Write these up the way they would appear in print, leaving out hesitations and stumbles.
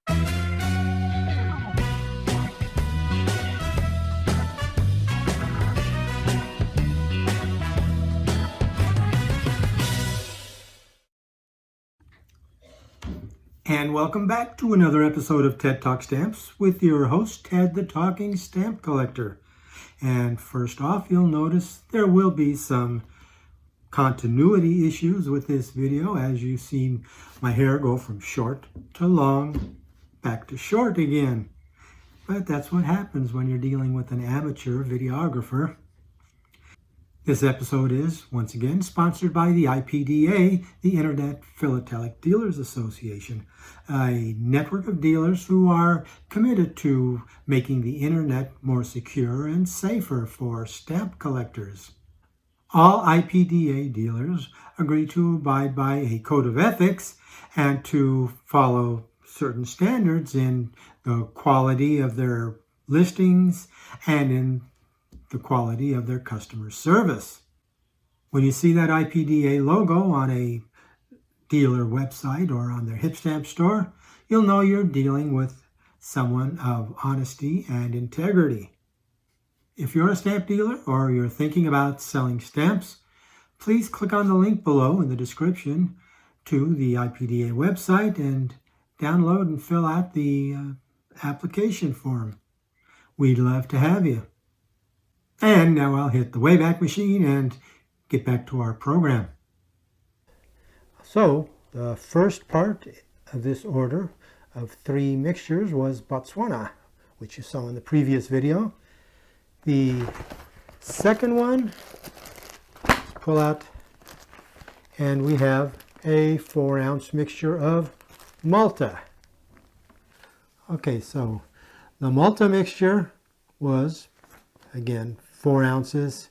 And welcome back to another episode of TED Talk Stamps with your host, Ted the Talking Stamp Collector. And first off, you'll notice there will be some continuity issues with this video as you see my hair go from short to long, back to short again. But that's what happens when you're dealing with an amateur videographer. This episode is, once again, sponsored by the IPDA, the Internet Philatelic Dealers Association, a network of dealers who are committed to making the Internet more secure and safer for stamp collectors. All IPDA dealers agree to abide by a code of ethics and to follow certain standards in the quality of their listings and in the quality of their customer service. When you see that IPDA logo on a dealer website or on their HipStamp store, you'll know you're dealing with someone of honesty and integrity. If you're a stamp dealer or you're thinking about selling stamps, please click on the link below in the description to the IPDA website and download and fill out the application form. We'd love to have you. And now I'll hit the Wayback Machine and get back to our program. So, the first part of this order of 3 mixtures was Botswana, which you saw in the previous video. The second one, pull out, and we have a 4-ounce mixture of Malta. Okay, so the Malta mixture was, again, 4 ounces,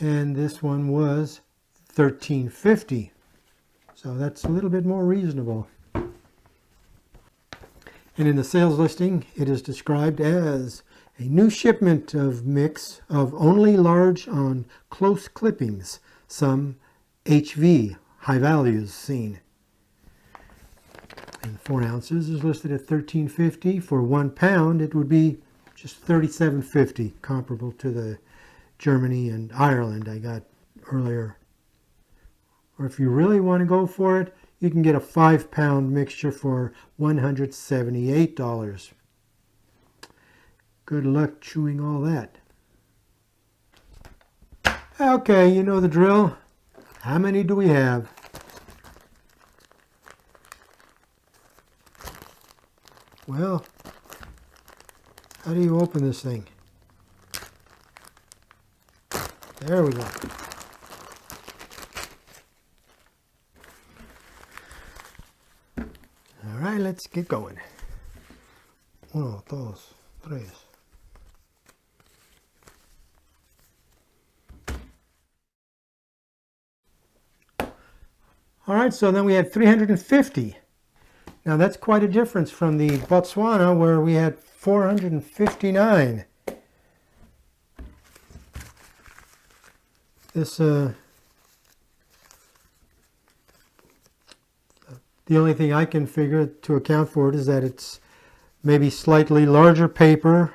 and this one was $13.50. So that's a little bit more reasonable. And in the sales listing, it is described as a new shipment of mix of only large on close clippings, some HV, high values seen. And 4 ounces is listed at $13.50. For 1 pound, it would be just $37.50, comparable to the Germany and Ireland I got earlier. Or if you really want to go for it, you can get a 5-pound mixture for $178. Good luck chewing all that. Okay, you know the drill. How many do we have? Well, how do you open this thing? There we go. All right, let's get going. 1, 2, 3. All right, so then we had 350. Now that's quite a difference from the Botswana where we had 459. This, the only thing I can figure to account for it is that it's maybe slightly larger paper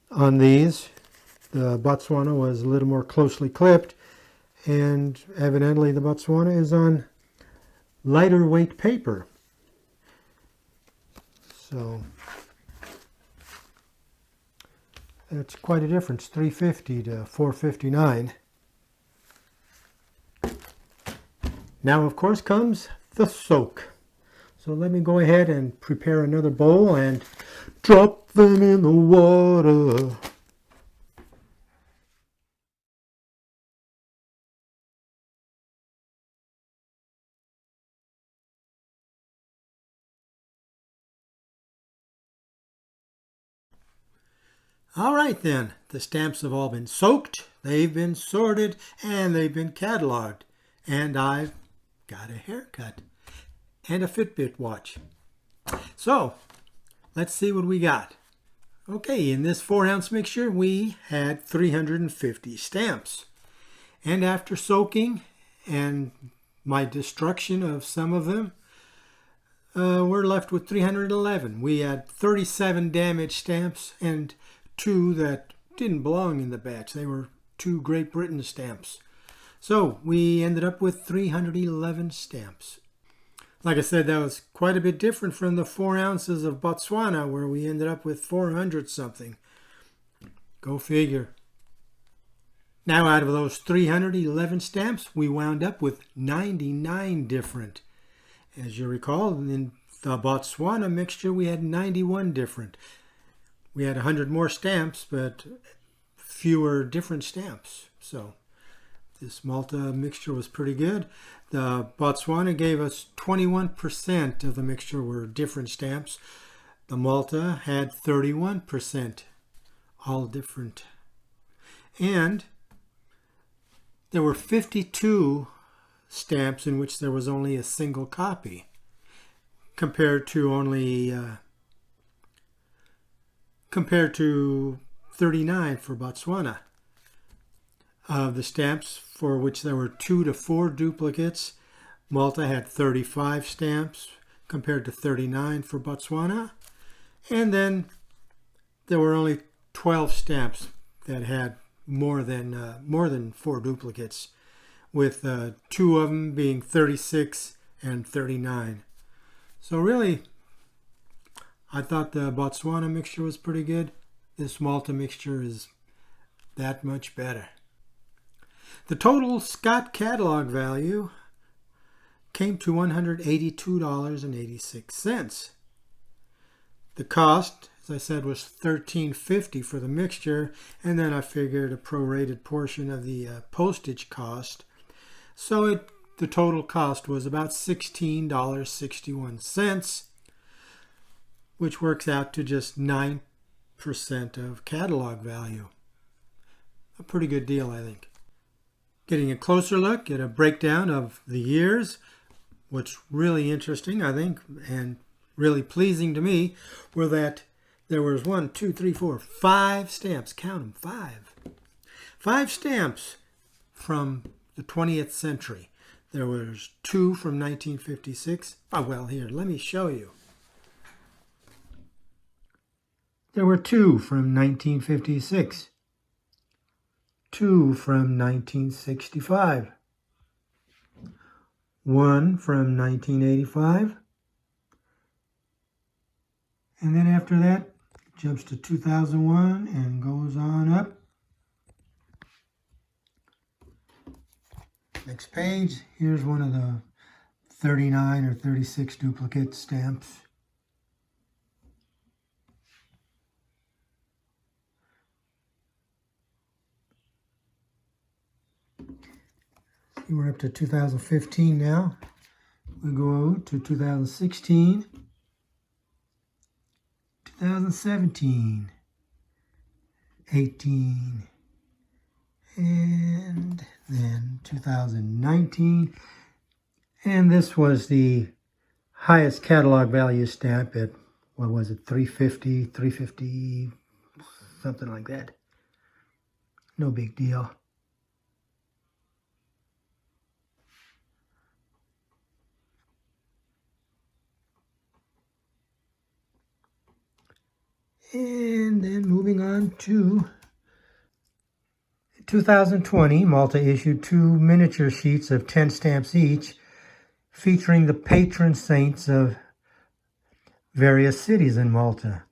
on these. The Botswana was a little more closely clipped, and evidently the Botswana is on lighter weight paper. So that's quite a difference, 350 to 459. Now, of course, comes the soak. So let me go ahead and prepare another bowl and drop them in the water. All right then, the stamps have all been soaked, they've been sorted, and they've been cataloged. And I've got a haircut and a Fitbit watch. So, let's see what we got. Okay, in this 4-ounce mixture, we had 350 stamps. And after soaking and my destruction of some of them, we're left with 311. We had 37 damaged stamps and 2 that didn't belong in the batch. They were 2 Great Britain stamps. So we ended up with 311 stamps. Like I said, that was quite a bit different from the 4 ounces of Botswana, where we ended up with 400 something. Go figure. Now, out of those 311 stamps, we wound up with 99 different. As you recall, in the Botswana mixture, we had 91 different. We had 100 more stamps, but fewer different stamps. So this Malta mixture was pretty good. The Botswana gave us 21% of the mixture were different stamps. The Malta had 31%, all different. And there were 52 stamps in which there was only a single copy, compared to 39 for Botswana. Of the stamps for which there were 2 to 4 duplicates, Malta had 35 stamps compared to 39 for Botswana. And then there were only 12 stamps that had more than 4 duplicates, with 2 of them being 36 and 39. So really, I thought the Botswana mixture was pretty good. This Malta mixture is that much better. The total Scott catalog value came to $182.86. The cost, as I said, was $13.50 for the mixture, and then I figured a prorated portion of the postage cost. So the total cost was about $16.61, which works out to just 9% of catalog value. A pretty good deal, I think. Getting a closer look at a breakdown of the years, what's really interesting, I think, and really pleasing to me, were that there was 5 stamps, count them, 5. 5 stamps from the 20th century. There was 2 from 1956. Oh, well, here, let me show you. There were 2 from 1956. 2 from 1965, 1 from 1985, and then after that jumps to 2001 and goes on up. Next page, here's one of the 39 or 36 duplicate stamps. We're up to 2015 now. We go to 2016, 2017, 18, and then 2019. And this was the highest catalog value stamp at, what was it, $350, something like that. No big deal. And then moving on to 2020, Malta issued 2 miniature sheets of 10 stamps each, featuring the patron saints of various cities in Malta.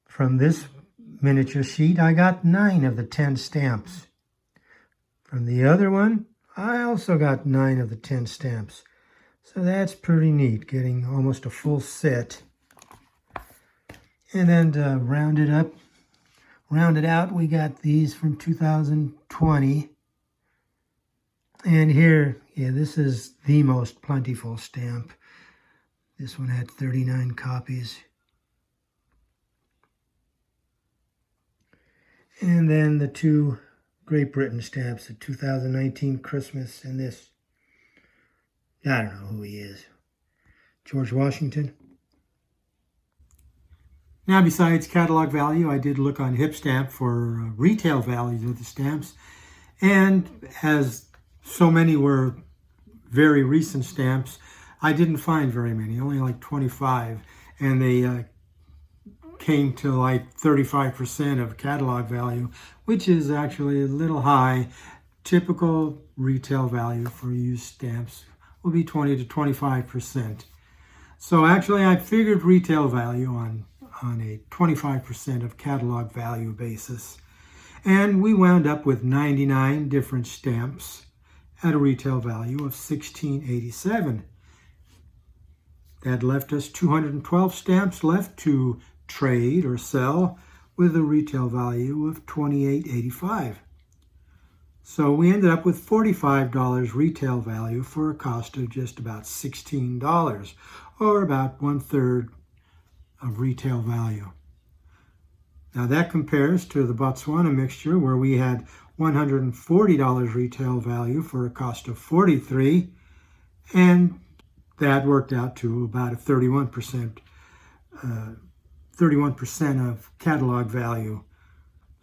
From this miniature sheet, I got 9 of the 10 stamps. From the other one, I also got 9 of the 10 stamps. So that's pretty neat, getting almost a full set. And then to round it out, we got these from 2020. And here, this is the most plentiful stamp. This one had 39 copies. And then the 2 Great Britain stamps, the 2019 Christmas and this. I don't know who he is. George Washington. Now, besides catalog value, I did look on HipStamp for retail values of the stamps. And as so many were very recent stamps, I didn't find very many, only like 25, and they came to like 35% of catalog value, which is actually a little high. Typical retail value for used stamps will be 20 to 25%. So actually I figured retail value on a 25% of catalog value basis. And we wound up with 99 different stamps at a retail value of $16.87. That left us 212 stamps left to trade or sell with a retail value of $28.85. So we ended up with $45 retail value for a cost of just about $16, or about 1/3 of retail value. Now that compares to the Botswana mixture, where we had $140 retail value for a cost of $43, and that worked out to about a 31% of catalog value.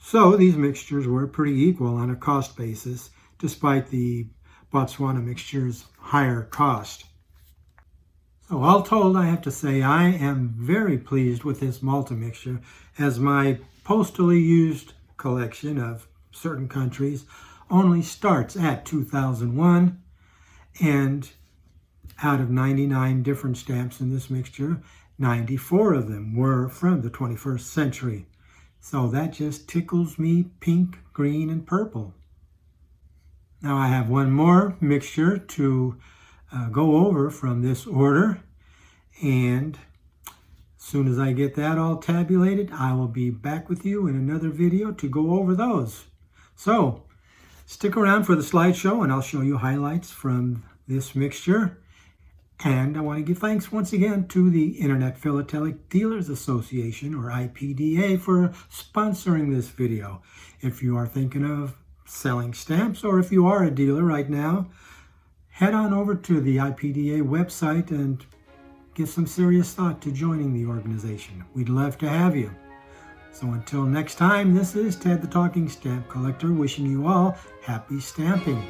So these mixtures were pretty equal on a cost basis, despite the Botswana mixture's higher cost. So all told, I have to say I am very pleased with this Malta mixture, as my postally used collection of certain countries only starts at 2001, and out of 99 different stamps in this mixture, 94 of them were from the 21st century. So that just tickles me pink, green, and purple. Now I have one more mixture to go over from this order, and as soon as I get that all tabulated, I will be back with you in another video to go over those. So stick around for the slideshow and I'll show you highlights from this mixture. And I want to give thanks once again to the Internet Philatelic Dealers Association, or IPDA, for sponsoring this video. If you are thinking of selling stamps, or if you are a dealer right now, head on over to the IPDA website and give some serious thought to joining the organization. We'd love to have you. So until next time, this is Ted the Talking Stamp Collector, wishing you all happy stamping.